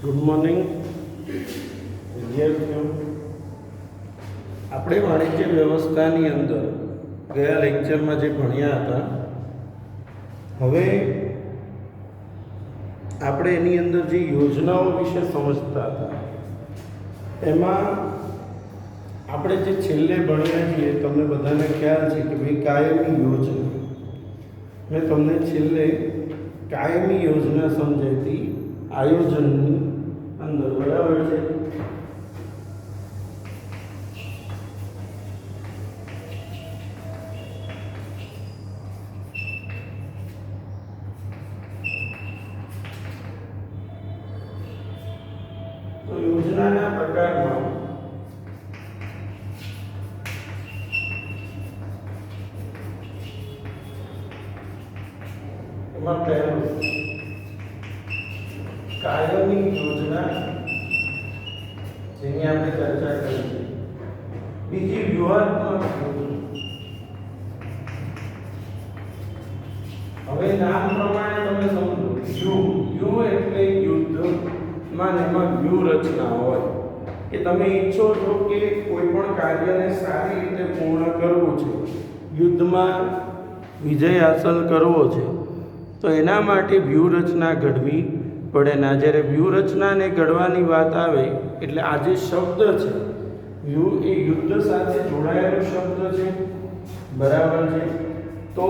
Good morning વિદ્યાર્થીઓ. આપણે વાણિજ્ય વ્યવસ્થાની અંદર ગયા લેક્ચરમાં જે ભણ્યા હતા, હવે આપણે એની અંદર જે યોજનાઓ વિશે સમજતા હતા, એમાં આપણે જે છેલ્લે ભણ્યા છીએ તમને બધાને ખ્યાલ છે કે ભાઈ કાયમી યોજના. મેં તમને છેલ્લે કાયમી યોજના સમજાવી હતી આયોજનની અંદર, બરાબર છે. તો યોજનાના પ્રકારમાં એમાં પહેલું કાયમી યોજના, જેની આપણે ચર્ચા કરી છે. બીજી વ્યૂહાત્મક યોજના. હવે નામ પ્રમાણે તમે સમજો, યુ એટલે યુદ્ધમાં એમાં વ્યૂહરચના હોય કે તમે ઈચ્છો છો કે કોઈ પણ કાર્યને સારી રીતે પૂર્ણ કરવું છે, યુદ્ધમાં વિજય હાંસલ કરવો છે, તો એના માટે વ્યૂહરચના ઘડવી પડે. ના, જ્યારે વ્યૂહરચનાને ઘડવાની વાત આવે એટલે આ જે શબ્દ છે વ્યૂહ, એ યુદ્ધ સાથે જોડાયેલો શબ્દ છે, બરાબર છે. તો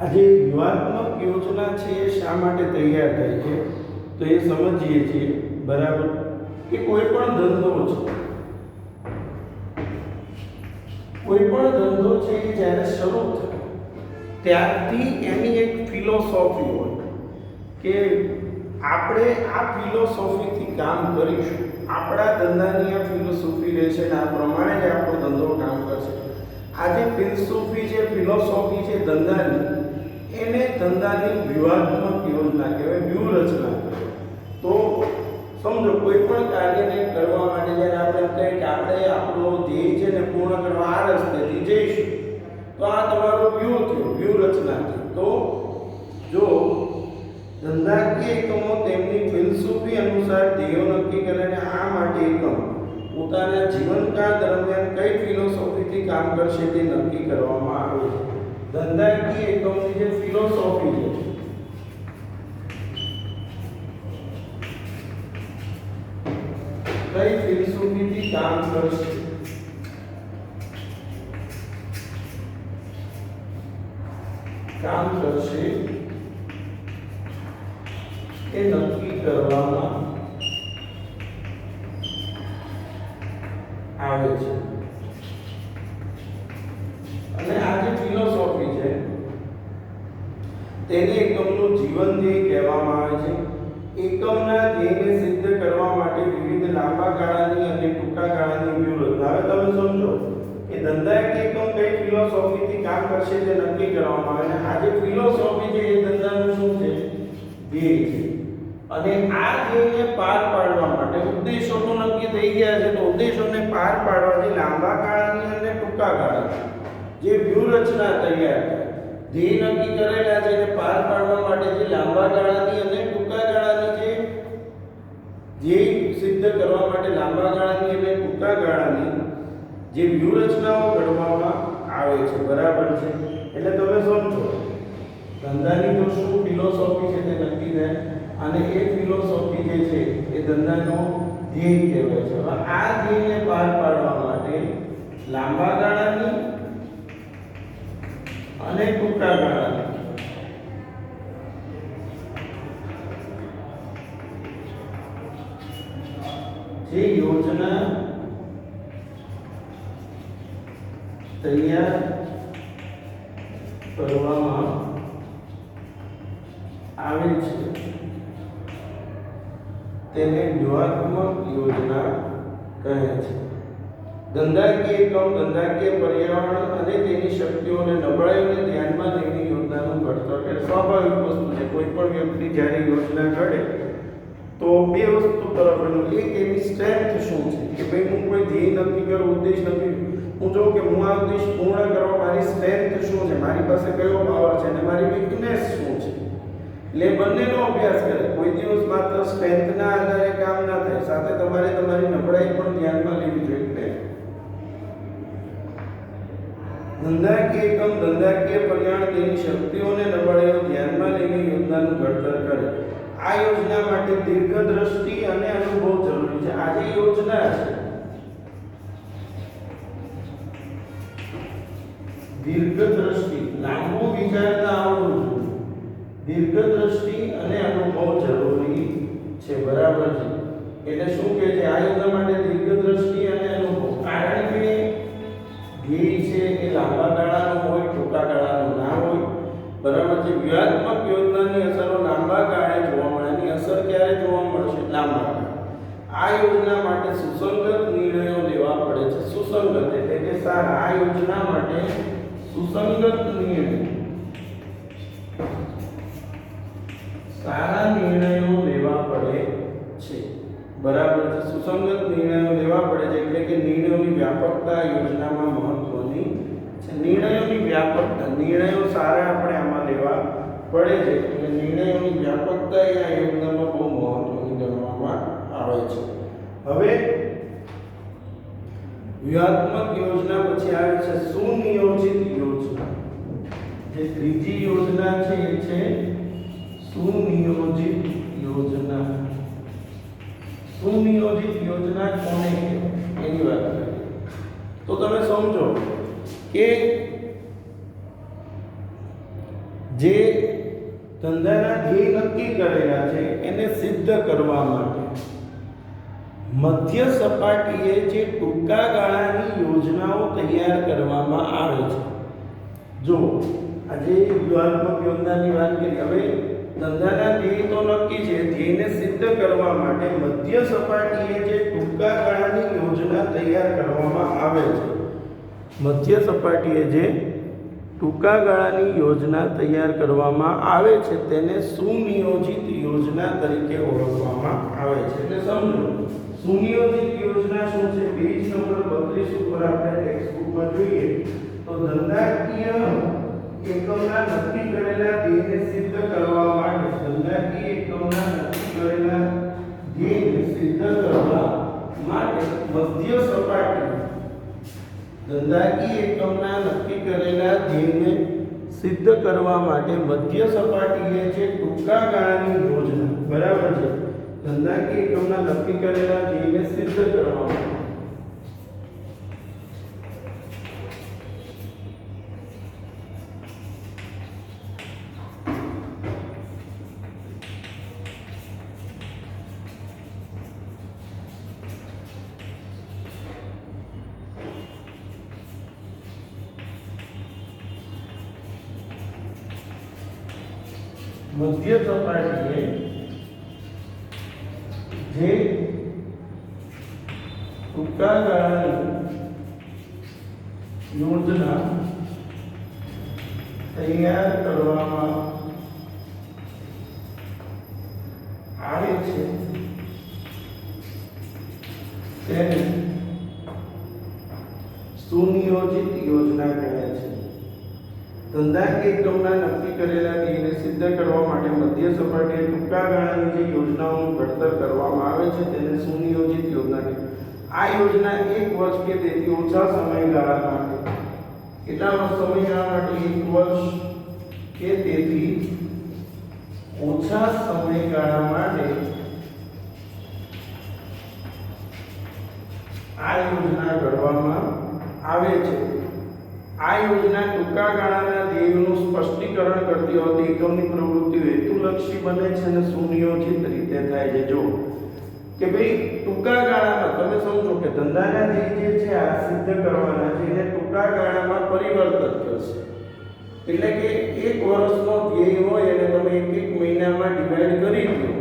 આ જે વ્યૂહાત્મક યોજના છે એ શા માટે તૈયાર થાય છે તો એ સમજીએ છીએ, બરાબર. કે કોઈ પણ ધંધો છે, કોઈ પણ ધંધો છે એ જ્યારે શરૂ થાય ત્યારથી એની એક ફિલોસોફી હોય કે આપણે આ ફિલોસોફીથી કામ કરીશું, આપણા ધંધાની આ ફિલોસોફી રહેશે ને આ પ્રમાણે જ આપણો ધંધો કામ કરશે. આ જે ફિલોસોફી છે, ફિલોસોફી છે ધંધાની, એને ધંધાની વ્યૂહાત્મક યોજના કહેવાય, વ્યૂહરચના કહેવાય. તો સમજો કોઈ પણ કાર્યને કરવા માટે જ્યારે આપણે કહીએ કે આપણે આપણો ધ્યેય છે ને પૂર્ણ કરવા આ રસ્તેથી જઈશું, તો આ તમારો વ્યૂહ થયો, વ્યૂહરચના થઈ. તો જો ધંધાકીય એકમો તેમની ફિલસૂફી અનુસાર ધ્યેયો નક્કી કરે અને આ માટે એકમ પોતાના જીવનકાળ દરમિયાન કઈ ફિલોસોફીથી કામ કરશે તે નક્કી કરવામાં આવે છે. ધંધાકીય એકમની જે ફિલોસોફી છે, કઈ ફિલસૂફીથી કામ કરશે એ નક્કી કરવામાં આવે છે. અને આ જે ફિલોસોફી છે તેને એકમનું જીવન ધ્યેય કહેવામાં આવે છે. એકમના ધ્યેયને સિદ્ધ કરવા માટે વિવિધ લાંબા ગાળાની અને ટૂંકા ગાળાની વ્યૂહરચના. હવે તમે સમજો કે ધંધાકીય એકમ કઈ ફિલોસોફીથી કામ કરશે તે નક્કી કરવામાં આવે. અને આ જે ફિલોસોફી છે એ ધંધાનું શું છે? ધ્યેય છે. અને આ ધ્યેયને પાર પાડવા માટે ઉદ્દેશો તો નક્કી થઈ ગયા છે, તો ઉદ્દેશોને પાર પાડવાથી લાંબા ગાળાની અને ટૂંકા ગાળાની જે વ્યૂહરચના તૈયાર થાય, ધ્યેય નક્કી કરેલા છે એને પાર પાડવા માટે જે લાંબા ગાળાની અને ટૂંકા ગાળાની જે ધ્યેય સિદ્ધ કરવા માટે લાંબા ગાળાની અને ટૂંકા ગાળાની જે વ્યૂહરચનાઓ ઘડવામાં આવે છે, બરાબર છે. એટલે તમે સમજો ધંધાની જો શું ફિલોસોફી છે તે નક્કી થાય અને એ ફિલોસોફી જે છે એ ધંધાનો ધ્યેય કહેવાય છે. હવે આ ધ્યેયને પાર પાડવા માટે લાંબા ગાળાની અને ટૂંકા ગાળાની જે યોજના તૈયાર કરવામાં આવે છે તેને વ્યૂહાત્મક યોજના કહે છે. ધંધાકીય એકમ ધંધાકીય પર્યાવરણ અને તેની શક્તિઓ અને નબળાઈઓને ધ્યાનમાં લઈને યોજનાનું ઘડતર કરે. સ્વાભાવિક વસ્તુ છે, કોઈ પણ વ્યક્તિ જ્યારે યોજના ઘડે તો બે વસ્તુ તરફ એનું, એક એની સ્ટ્રેન્થ શું છે કે ભાઈ હું કોઈ ધ્યેય નક્કી કરું, ઉદ્દેશ નક્કી, હું જો કે હું આ ઉદ્દેશ પૂર્ણ કરવા મારી સ્ટ્રેન્થ શું છે, મારી પાસે કયો પાવર છે અને મારી વીકનેસ શું છે. એટલે બંનેનો અભ્યાસ કરે. કોઈ દિવસ માત્ર સ્ટ્રેન્થના આધારે કામ ના થાય, સાથે તમારે તમારી નબળાઈ પણ ધ્યાનમાં લેવી જોઈએ. એટલે ધંધાકીય એકમ ધંધાકીય પરિણામ તેની શક્તિઓ અને નબળાઈઓ ધ્યાનમાં લઈને યોજનાનું ઘડતર કરે. આ યોજના માટે દીર્ઘદ્રષ્ટિ અને અનુભવ જરૂરી છે. આ જે યોજના છે, દીર્ઘદ્રષ્ટિ, લાંબુ વિચારતા આવડવું જોઈએ. દીર્ઘદ્રષ્ટિ અને અનુભવ જરૂરી છે. બરાબર છે. એટલે શું કહે છે આ યોજના માટે દીર્ઘદ્રષ્ટિ અને અનુભવ? કારણ કે ધ્યેય છે એ લાંબા ગાળાનો હોય, ટૂંકા ગાળાનો ના હોય. બરાબર છે. વ્યૂહાત્મક યોજનાની અસરો લાંબા ગાળે જોવા મળે. એની અસર ક્યારે જોવા મળશે? લાંબા ગાળે. આ યોજના માટે સુસંગત નિર્ણયો લેવા પડે છે. સુસંગત એટલે કે સારા. આ યોજના માટે સુસંગત નિર્ણય, સારા નિર્ણયો લેવા પડે છે. બરાબર છે. સુસંગત નિર્ણયો લેવા પડે છે એટલે કે નિર્ણયોની વ્યાપકતા યોજનામાં મહત્વની છે. નિર્ણયોની વ્યાપકતા, નિર્ણયો સારા આપણે આમાં લેવા પડે છે એટલે નિર્ણયોની વ્યાપકતા એ આ યોજનામાં બહુ મહત્વની ગણવામાં આવે છે. હવે વ્યૂહાત્મક યોજના પછી આવે છે સુનિયોજિત યોજના. જે ત્રીજી યોજના છે એ છે સુનિયોજિત યોજના. સુનિયોજિત યોજના કોને કહેવાય એની વાત કરીએ તો તમે સમજો કે જે ધંધાના ધ્યેય નક્કી કરેલા છે એને સિદ્ધ કરવા માટે મધ્ય સપાટીએ જે ટૂંકા ગાળાની યોજનાઓ તૈયાર કરવામાં આવે છે. જો આજે વ્યૂહાત્મક યોજનાની વાત કરી, હવે ધંધાના ધ્યેય તો નક્કી છે, ધ્યેયને સિદ્ધ કરવા માટે મધ્ય સપાટીએ જે ટૂંકા ગાળાની યોજના તૈયાર કરવામાં આવે છે, મધ્ય સપાટીએ જે ટૂંકા ગાળાની યોજના તૈયાર કરવામાં આવે છે તેને સુનિયોજિત યોજના તરીકે ઓળખવામાં આવે છે. એટલે સમજો સુનિયોજિત યોજના શું છે? પેજ નંબર 32 ઉપર આપણે ટેક્સ્ટબુકમાં જોઈએ તો ધંધાકીય એકમના નક્કી કરેલા ધ્યેયને સિદ્ધ કરવા માટે, ધંધાકીય એકમના નક્કી કરેલા ધ્યેયને સિદ્ધ કરવા માટે મધ્ય સપાટી, ધંધાકીય એકમના નક્કી કરેલા ધ્યેયને સિદ્ધ કરવા માટે મધ્ય સપાટીએ જે ટૂંકા ગાળાની યોજના, બરાબર છે, ધંધાકીય એકમના નક્કી કરેલા ધ્યેયને સિદ્ધ કરવા માટે મધ્ય સપાટીએ જે ટૂંકા ગાળાની યોજના તૈયાર કરવામાં આવે છે તેને સુનિયોજિત યોજના કહે છે. ધંધાકીય એકમના નક્કી કરેલા ધ્યેયને સિદ્ધ કરવા માટે મધ્ય સપાટીએ ટૂંકા ગાળાની જે યોજનાઓનું ઘડતર કરવામાં આવે છે તેને સુનિયોજિત યોજના કહેવાય. આ યોજના 1 વર્ષ કે તેથી ઓછા સમયગાળા માટે, કેટલા સમયગાળા માટે? 1 વર્ષ કે તેથી ઓછા સમયગાળા માટે આ યોજના ઘડવામાં આવે છે. આ યોજના ટૂંકા ગાળાના ધ્યેયોનું સ્પષ્ટીકરણ કરતી હોતી એકમની પ્રવૃત્તિઓ હેતુલક્ષી બને છે અને સુનિયોજિત રીતે થાય છે. જો કે ભાઈ ટૂંકા ગાળામાં તમે સમજો કે ધંધાના ધ્યેય જે છે આ સિદ્ધ કરવાના છે એને ટૂંકા ગાળામાં પરિવર્તિત કરશે. એટલે કે 1 વર્ષનો ધ્યેય હોય અને તમે 1 મહિનામાં ડિવાઈડ કરી દો,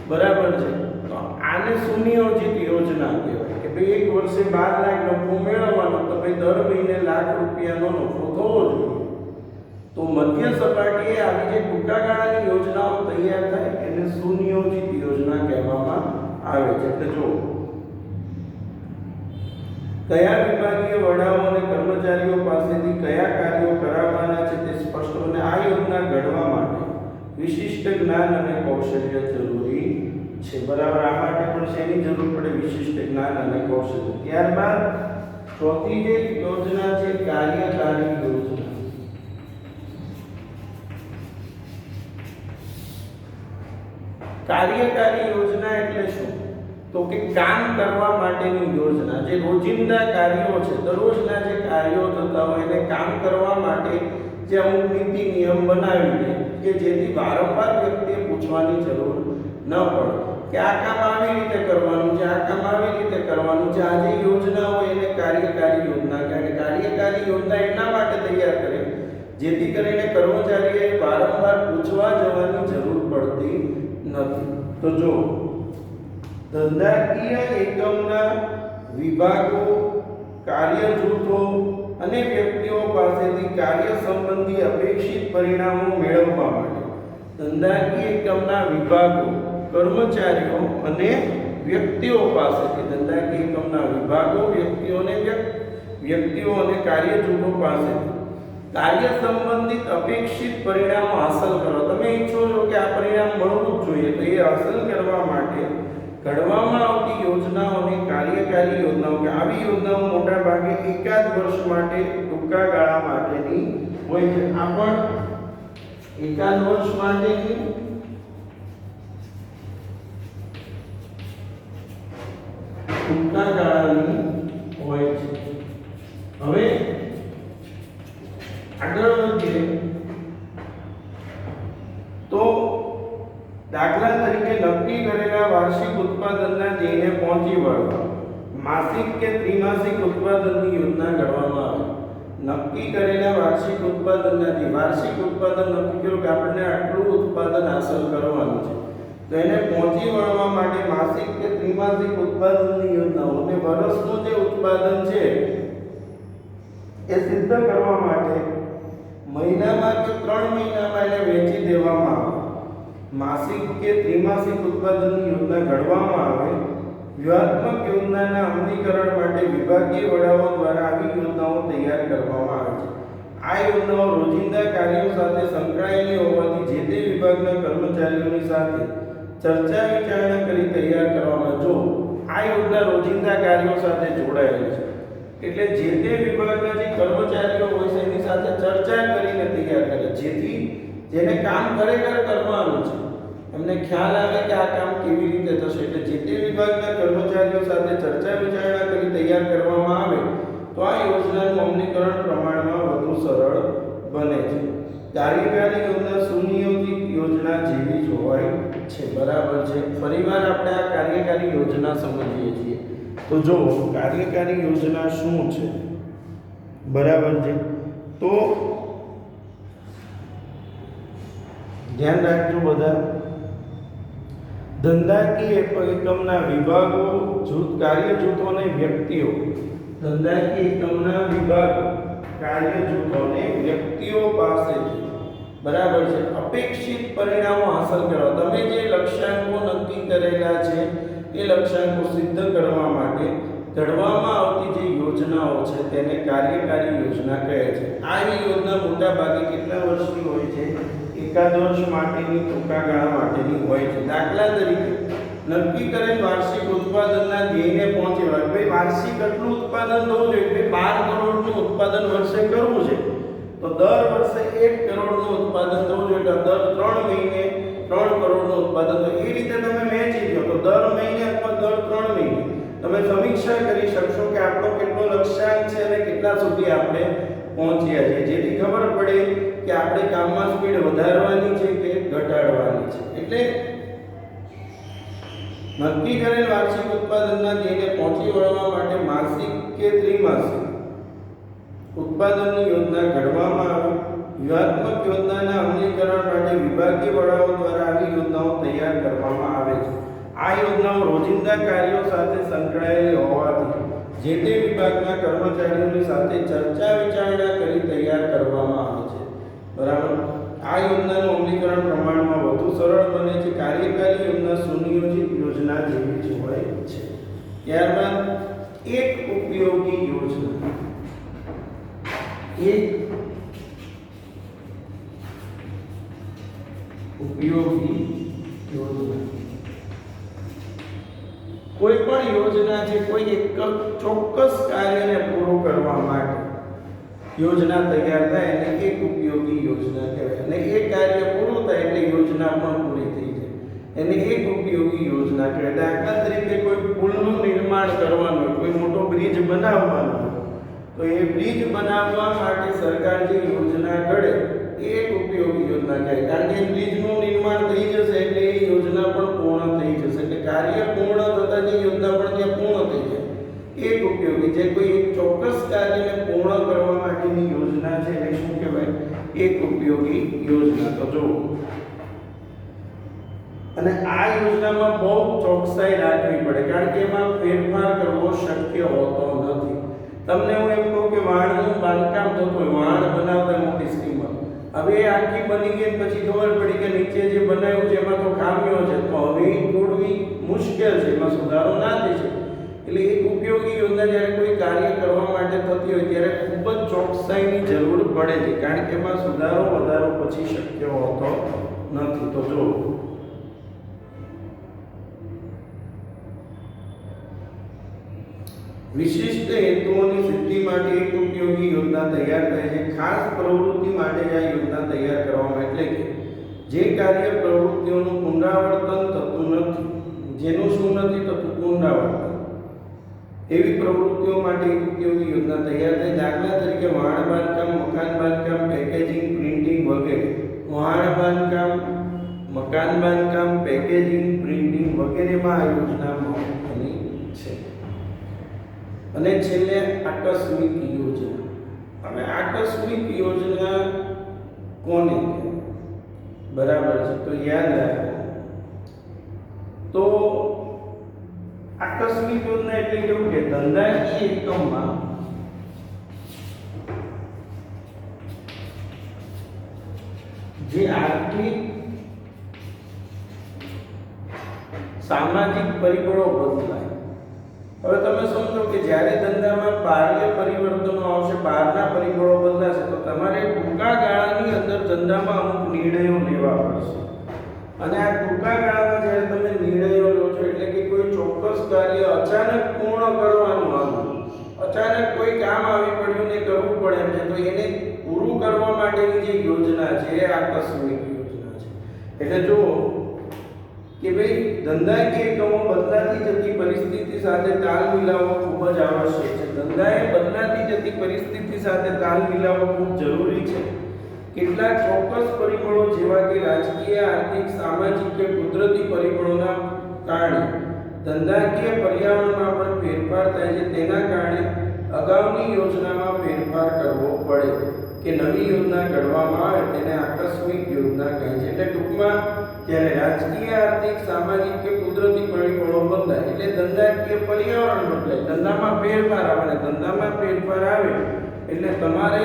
બરાબર છે, તો આને સુનિયોજિત યોજના કહેવાય. કે ભાઈ 1 વર્ષે 12 લાખ નફો મેળવવાનો, તો ભાઈ દર મહિને લાખ રૂપિયાનો નફો થવો જોઈએ. તો મધ્ય સપાટીએ આવી જે ટૂંકા ગાળાની યોજનાઓ તૈયાર થાય એને સુનિયોજિત યોજના કહેવામાં આવે છે. એટલે જો કયા વિભાગીય વડાઓ અને કર્મચારીઓ પાસેથી કયા કાર્યો કરાવવાના છે તે સ્પષ્ટ, અને આ યોજના ઘડવા માટે વિશિષ્ટ જ્ઞાન અને કૌશલ્ય જરૂરી છે, બરાબર। આ માટે પણ શેની જરૂર પડે? વિશિષ્ટ જ્ઞાન અને કૌશલ્ય। ત્યારબાદ ચોથી જે યોજના છે કાર્યકારી યોજના। કાર્યકારી યોજના એટલે શું? તો કે કામ કરવા માટેની યોજના। જે રોજિંદા કાર્યો છે, દરરોજના જે કાર્યો થતા હોય એને કામ કરવા માટે જે અમુક નીતિ નિયમ બનાવી દે કે જેથી વારંવાર વ્યક્તિએ પૂછવાની જરૂર ન પડે કે આ કામ આવી રીતે કરવાનું છે, આ કામ આવી રીતે કરવાનું છે। આ જે યોજના હોય એને કાર્યકારી યોજના કહેવાય। કાર્યકારી યોજના એટલા માટે તૈયાર કરે જેથી કરીને કર્મચારીએ વારંવાર પૂછવા જવાની જરૂર પડતી નથી। તો જો ધંધાકીય એકમના વિભાગો, કાર્ય જૂથો અને વ્યક્તિઓ પાસેથી કાર્ય સંબંધી અપેક્ષિત પરિણામો મેળવવા માટે ધંધાકીય એકમના વિભાગો, કર્મચારીઓ અને વ્યક્તિઓ પાસેથી ધંધાકીય એકમના વિભાગો, વ્યક્તિઓ અને કાર્ય જૂથો પાસેથી કાર્ય સંબંધિત અપેક્ષિત પરિણામો હાંસલ કરો। તમે ઈચ્છો છો કે આ પરિણામ મળવું જ જોઈએ, તો એ હાંસલ કરવા માટે ઘડવામાં આવતી યોજનાઓને કાર્યકારી યોજનાઓ કે આવી યોજનાઓ મોટા ભાગે એકાદ વર્ષ માટે, ટૂંકા ગાળા માટેની હોય છે। આ પણ એકાદ વર્ષ માટેની ટૂંકા ગાળાની હોય છે। હવે આગળ વધીએ તો દાખલા તરીકે નક્કી કરેલા વાર્ષિક ઉત્પાદનના ધ્યેયને પહોંચી વળવા માસિક કે ત્રિમાસિક ઉત્પાદનની યોજના ઘડવામાં આવે। નક્કી કરેલા વાર્ષિક ઉત્પાદનના ધ્યેય, વાર્ષિક ઉત્પાદન નક્કી કર્યું કે આપણને આટલું ઉત્પાદન હાંસલ કરવાનું છે, તો એને પહોંચી વળવા માટે માસિક કે ત્રિમાસિક ઉત્પાદનની યોજનાઓ અને વર્ષનું જે ઉત્પાદન છે એ સિદ્ધ કરવા માટે મહિનામાં કે 3 મહિનામાં એને વેચી દેવામાં આવે। માસિક કે ત્રિમાસિક ઉત્પાદનની યોજના ઘડવામાં આવે। વ્યૂહાત્મક યોજનાના અમલીકરણ માટે વિભાગીય વડાઓ દ્વારા આવી યોજનાઓ તૈયાર કરવામાં આવે છે। આ યોજનાઓ રોજિંદા કાર્યો સાથે સંકળાયેલી હોવાથી જે તે વિભાગના કર્મચારીઓની સાથે ચર્ચા વિચારણા કરી તૈયાર કરવામાં આવે। જો આ યોજના રોજિંદા કાર્યો સાથે જોડાયેલી છે એટલે જે તે વિભાગના જે કર્મચારીઓ હોય છે એની સાથે ચર્ચા કરીને તૈયાર કરે, જેથી જેને કામ ખરેખર કરવાનું છે એમને ખ્યાલ આવે કે આ કામ કેવી રીતે થશે। એટલે જે તે વિભાગના કર્મચારીઓ સાથે ચર્ચા વિચારણા કરી તૈયાર કરવામાં આવે તો આ યોજનાનું અમલીકરણ પ્રમાણમાં વધુ સરળ બને છે। કાર્યકારી યોજના સુનિયોજિત યોજના જેવી જ હોય છે, બરાબર છે। ફરીવાર આપણે આ કાર્યકારી યોજના સમજીએ છીએ। તો જો કાર્યકારી યોજના શું છે, બરાબર છે, તો ધ્યાન રાખજો બધા। ધંધાકીય એકમના વિભાગો, જૂથ, કાર્ય જૂથો અને વ્યક્તિઓ, ધંધાકીય એકમના વિભાગો, કાર્ય જૂથો અને વ્યક્તિઓ પાસેથી, બરાબર છે, અપેક્ષિત પરિણામો હાંસલ કરવા। તમે જે લક્ષ્યાંકો નક્કી કરેલા છે એ લક્ષ્યાંકો સિદ્ધ કરવા માટે ઘડવામાં આવતી જે યોજનાઓ છે તેને કાર્યકારી યોજના કહે છે। આ યોજના મોટા ભાગે કેટલા વર્ષની હોય છે? એકાદ વર્ષ માટેની, ટૂંકા ગાળા માટેની હોય છે। દાખલા તરીકે નક્કી કરેલ વાર્ષિક ઉત્પાદનના ધ્યેયને પહોંચી વળવા, ભાઈ વાર્ષિક એટલું ઉત્પાદન થવું જોઈએ, 12 કરોડનું ઉત્પાદન વર્ષે કરવું છે તો દર વર્ષે 1 કરોડનું ઉત્પાદન થવું જોઈએ, દર 3 મહિને 3 કરોડનું ઉત્પાદન। તો એ રીતે તમે વહેંચી દો તો દર મહિને અથવા દર 3 મહિને તમે સમીક્ષા કરી શકશો કે આપણો કેટલો લક્ષ્યાંક છે અને કેટલા સુધી આપણે પહોંચ્યા છે, જેથી ખબર પડે કે આપણે કામમાં સ્પીડ વધારવાની છે કે ઘટાડવાની છે। એટલે નક્કી કરેલ વાર્ષિક ઉત્પાદનના ધ્યેયને પહોંચી વળવા માટે માસિક કે ત્રિમાસિક ઉત્પાદનની યોજના ઘડવામાં આવે। વ્યૂહાત્મક યોજનાના અમલીકરણ માટે વિભાગીય વડાઓ દ્વારા આવી યોજનાઓ તૈયાર કરવામાં આવે છે। આ યોજનાઓ રોજિંદા કાર્યો સાથે સંકળાયેલી હોવાથી જે તે વિભાગના કર્મચારીઓની સાથે ચર્ચા વિચારણા કરી તૈયાર કરવામાં આવે છે, બરાબર। આ યોજનાનું અમલીકરણ પ્રમાણમાં વધુ સરળ બને છે। કાર્યકારી યોજના સુનિયોજિત યોજના જેવી જ હોય છે। ત્યારબાદ એક ઉપયોગી યોજના, એક કોઈ પણ યોજના છે કોઈ એક ચોક્કસ કાર્યને પૂરું કરવા માટે યોજના તૈયાર થાય એને એક ઉપયોગી યોજના કહેવાય, અને એ કાર્ય પૂરું થાય એટલે યોજના પણ પૂરી થઈ જાય એને એક ઉપયોગી યોજના કહેવાય. દાખલા તરીકે કોઈ પુલનું નિર્માણ કરવાનું હોય, કોઈ મોટો બ્રિજ બનાવવાનો હોય, તો એ બ્રિજ બનાવવા માટે સરકાર જે યોજના ઘડે એ એક ઉપયોગી યોજના કહેવાય. કારણ કે બ્રિજનું નિર્માણ થઈ જશે એટલે એ યોજના પણ પૂર્ણ થઈ જશે, એટલે કાર્ય પૂર્ણ થતાં જે યોજના પણ ત્યાં પૂર્ણ થઈ જાય એક ઉપયોગી. જે કોઈ એક ચોક્કસ કાર્યને પૂર્ણ કરવા માટેની યોજના છે એને શું કહેવાય? એક ઉપયોગી યોજના. તો જો અને આ યોજનામાં બહુ ચોકસાઈ રાખવી પડે, કારણ કે એમાં ફેરફાર કરવો શક્ય હોતો નથી. તમને હું એમ કહું કે વાણનું બાંધકામ થતું હોય, વાણ બનાવતા મોટી સ્કીમમાં, હવે આખી બની ગઈ પછી ખબર પડી કે નીચે જે બનાવ્યું છે એમાં તો ખામીઓ છે, તો હવે તોડવી મુશ્કેલ છે, એમાં સુધારો ના થઈ શકે. એટલે એક ઉપયોગી યોજના જ્યારે કોઈ કાર્ય કરવા માટે થતી હોય ત્યારે ખૂબ જ ચોકસાઈની જરૂર પડે છે, કારણ કે એમાં સુધારો વધારો પછી શક્ય હોતો નથી. તો જો વિશિષ્ટ હેતુઓની સિદ્ધિ માટે એક ઉપયોગી યોજના તૈયાર થાય છે. ખાસ પ્રવૃત્તિ માટે આ યોજના તૈયાર કરવામાં, એટલે કે જે કાર્ય પ્રવૃત્તિઓનું પુનરાવર્તન થતું નથી, જેનું શું નથી થતું? પુનરાવર્તન. એવી પ્રવૃત્તિઓ માટે એક ઉપયોગી યોજના તૈયાર થાય. દાખલા તરીકે વાહન બાંધકામ, મકાન બાંધકામ, પેકેજિંગ, પ્રિન્ટિંગ વગેરે. વાહન બાંધકામ, મકાન બાંધકામ, પેકેજિંગ, પ્રિન્ટિંગ વગેરેમાં આ યોજના મહત્વની છે. અને છેલ્લે આકસ્મિક યોજના. હવે આકસ્મિક યોજના કોને કહેવાય? બરાબર છે, તો યાદ રાખો. તો આકસ્મિક યોજના એટલે કેવું કે ધંધાકીય એકમમાં જે આર્થિક સામાજિક પરિબળો બદલાય. હવે તમે સમજો કે જ્યારે ધંધામાં બાહ્ય પરિવર્તનો આવશે, બહારના પરિબળો બદલાશે, તો તમારે ટૂંકા ગાળાની અંદર ધંધામાં અમુક નિર્ણયો લેવા પડશે. અને આ ટૂંકા ગાળામાં જ્યારે તમે નિર્ણયો લો છો એટલે કે કોઈ ચોક્કસ કાર્ય અચાનક પૂર્ણ કરવાનું આવ્યું, અચાનક કોઈ કામ આવી પડ્યું ને કરવું પડે એમ છે, તો એને પૂરું કરવા માટેની જે યોજના છે એ આકસ્મિક યોજના છે. એટલે જો કે ભાઈ ધંધાકીય એકમો બદલાતી જતી પરિસ્થિતિ સાથે તાલ મિલાવવો ખૂબ જ આવશ્યક છે. ધંધાએ બદલાતી જતી પરિસ્થિતિ સાથે તાલ મિલાવવો ખૂબ જરૂરી છે. કેટલાક ચોક્કસ પરિબળો જેવા કે રાજકીય, આર્થિક, સામાજિક કે કુદરતી પરિબળોના કારણે ધંધાકીય પર્યાવરણમાં પણ ફેરફાર થાય છે. તેના કારણે અગાઉની યોજનામાં ફેરફાર કરવો પડે કે નવી યોજના ઘડવામાં આવે તેને આકસ્મિક યોજના કહે છે. એટલે ટૂંકમાં જ્યારે રાજકીય, આર્થિક, સામાજિક કે કુદરતી પરિબળો બદલાય એટલે ધંધાકીય પર્યાવરણ બદલાય, ધંધામાં ફેરફાર આવે, અને ધંધામાં ફેરફાર આવે એટલે તમારે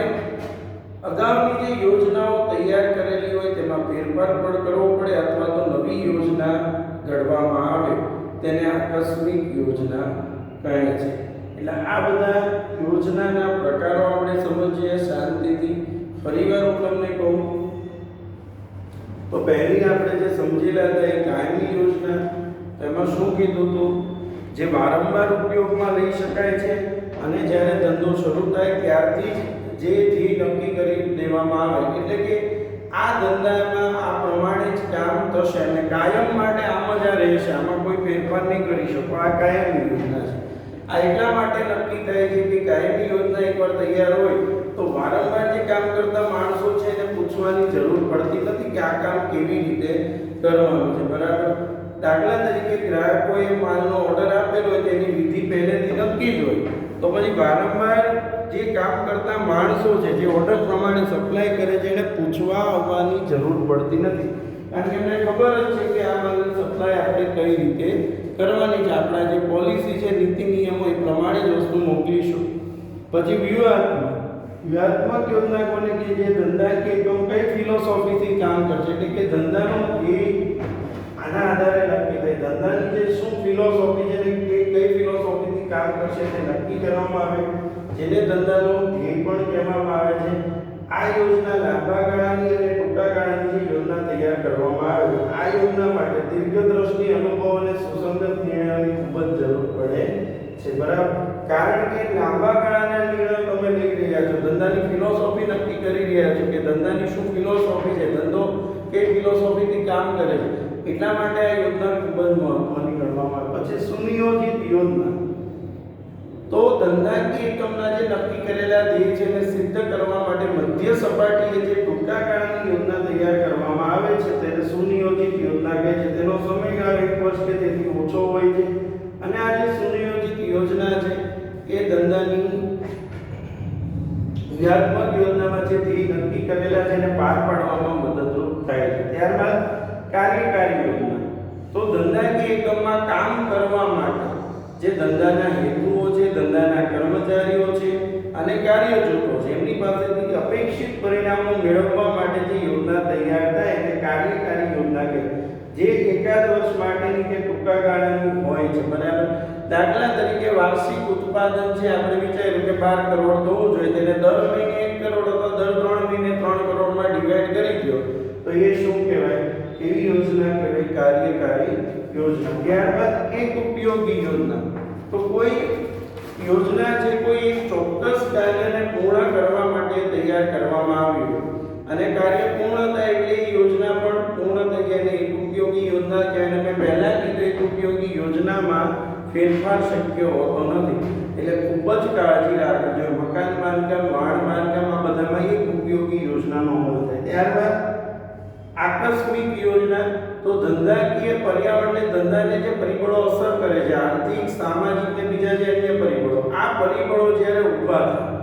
અગાઉની જે યોજનાઓ તૈયાર કરેલી હોય તેમાં ફેરફાર પણ કરવો પડે, અથવા તો નવી યોજના ઘડવામાં આવે તેને આકસ્મિક યોજના કહે છે. એટલે આ બધા યોજનાના પ્રકારો આપણે સમજીએ શાંતિથી. ફરીવાર હું તમને કહું તો પહેલી આપણે જે સમજેલા હતા એ કાયમી યોજના. એમાં શું કીધું હતું? જે વારંવાર ઉપયોગમાં લઈ શકાય છે અને જ્યારે ધંધો શરૂ થાય ત્યારથી જે ધ્યેય નક્કી કરી દેવામાં આવે, એટલે કે આ ધંધામાં આ પ્રમાણે જ કામ થશે અને કાયમ માટે આમ જ આ રહેશે, આમાં કોઈ ફેરફાર નહીં કરી શકો. આ કાયમી યોજના છે. આ એટલા માટે નક્કી થાય છે કે કાયમી યોજના એકવાર તૈયાર હોય તો વારંવાર જે કામ કરતા માણસો છે એને પૂછવાની જરૂર પડતી નથી કે આ કામ કેવી રીતે કરવાનું છે. બરાબર? દાખલા તરીકે ગ્રાહકોએ માલનો ઓર્ડર આપેલો હોય તેની વિધિ પહેલેથી નક્કી જ હોય, તો પછી વારંવાર જે કામ કરતા માણસો છે જે ઓર્ડર પ્રમાણે સપ્લાય કરે છે એને પૂછવા આવવાની જરૂર પડતી નથી, કારણ કે એમને ખબર જ છે કે આ માલની સપ્લાય આપણે કઈ રીતે કરવાની છે. આપણા જે પોલિસી છે, નીતિ નિયમો, એ પ્રમાણે જ વસ્તુ મોકલીશું. પછી વ્યૂહાત્મક યોજના કોને કે જે ધંધાકીય એકમ કઈ ફિલોસોફીથી કામ કરશે, એટલે કે ધંધાનો ધ્યેય આના આધારે નક્કી થાય. ધંધાની જે શું ફિલોસોફી છે, કઈ ફિલોસોફીથી કામ કરશે તે નક્કી કરવામાં આવે, જેને ધંધાનો ધ્યેય પણ કહેવામાં આવે છે. આ યોજના લાંબા ગાળાની અને ટૂંકા ગાળાની જે યોજના તૈયાર કરવામાં આવે છે આ યોજના માટે દીર્ઘદ્રષ્ટિ અનુભવ અને સુસંગત નિર્ણયોની ખૂબ જ જરૂર પડે છે, બરાબર? કારણ કે લાંબા ગાળાના નિર્ણયો તમે લઈ રહ્યા છો, ધંધાની ફિલોસોફી નક્કી કરી રહ્યા છો કે ધંધાની શું ફિલોસોફી છે, ધંધો કે ફિલોસોફીથી કામ કરે છે, એટલા માટે આ યોજના ખૂબ જ મહત્વની ગણવામાં આવે. પછી સુનિયોજિત યોજના, તો ધંધાકીય એકમના જે નક્કી કરેલા ધ્યેય છે એને સિદ્ધ કરવા માટે મધ્ય સપાટીએ જે ટૂંકા ગાળાની યોજના તૈયાર કરવામાં આવે છે તેને સુનિયોજિત યોજના કહે છે. તેનો સમયગાળો 1 વર્ષ કે તેથી ઓછો હોય છે અને આ જે સુનિયોજિત યોજના છે એ ધંધાની ક્રિયાત્મક યોજનામાં જે ધ્યેય નક્કી કરેલા છે એને પાર પાડવામાં મદદરૂપ થાય છે. ત્યારબાદ કાર્યકારી યોજના, તો ધંધાકીય એકમમાં કામ કરવા માટે જે ધંધાના હેતુઓ છે, ધંધાના કર્મચારીઓ છે અને કાર્ય જૂથો છે એમની પાસેથી અપેક્ષિત પરિણામો મેળવવા માટે જે યોજના તૈયાર થાય એને કાર્યકારી યોજના કહેવાય, જે એકાદ વર્ષ માટેની કે ટૂંકા ગાળાની હોય છે, બરાબર? દાખલા તરીકે વાર્ષિક ઉત્પાદન છે, આપણે વિચાર્યું કે 12 કરોડ થવું જોઈએ, તેને દર મહિને 1 કરોડ અથવા દર 3 મહિને 3 કરોડમાં ડિવાઈડ કરી દો તો એ શું કહેવાય? એવી યોજના કહેવાય કાર્યકારી યોજના. ત્યારબાદ એક ઉપયોગી યોજના, તો કોઈ યોજના છે કોઈ એક ચોક્કસ કાર્યને પૂર્ણ કરવા માટે તૈયાર કરવામાં આવ્યું અને કાર્ય પૂર્ણ થાય એટલે એ યોજના પણ પૂર્ણ થઈ જાય. એક ઉપયોગી યોજના કહેવાય. મેં પહેલા કીધું એક ઉપયોગી યોજનામાં ફેરફાર શક્ય હોતો નથી, એટલે ખૂબ જ કાળજી રાખજો. મકાન બાંધકામ, વાહન બાંધકામ આ બધામાં એક ઉપયોગી યોજનાનો અમલ થાય. ત્યારબાદ આકસ્મિક યોજના, તો ધંધાકીય પર્યાવરણને ધંધાને જે પરિબળો અસર કરે છે, આર્થિક, સામાજિક ને બીજા જે અન્ય પરિબળો, આ પરિબળો જ્યારે ઊભા થાય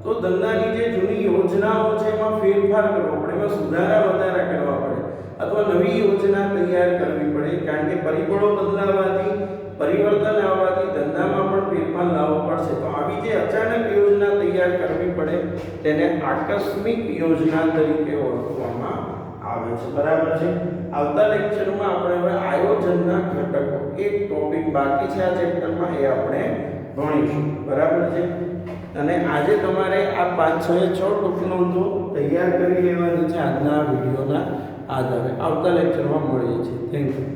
તો ધંધાની જે જૂની યોજનાઓ છે એમાં ફેરફાર કરવો પડે, એમાં સુધારા વધારા કરવા પડે અથવા નવી યોજના તૈયાર કરવી પડે. કારણ કે પરિબળો બદલાવાથી, પરિવર્તન આવવાથી ધંધામાં પણ ફેરફાર લાવવો પડશે. તો આવી જે અચાનક યોજના તૈયાર કરવી પડે તેને આકસ્મિક યોજના તરીકે ઓળખવામાં આવે છે, બરાબર છે? આવતા લેક્ચરમાં આપણે હવે આયોજનના ઘટકો, એક ટોપિક બાકી છે આ ચેપ્ટરમાં, એ આપણે ભણીશું, બરાબર છે? અને આજે તમારે આ 5 6 ટૂંક નોંધો તૈયાર કરી લેવાની છે આજના વિડીયોના આધારે. આવતા લેક્ચરમાં મળીએ છીએ. Thank you.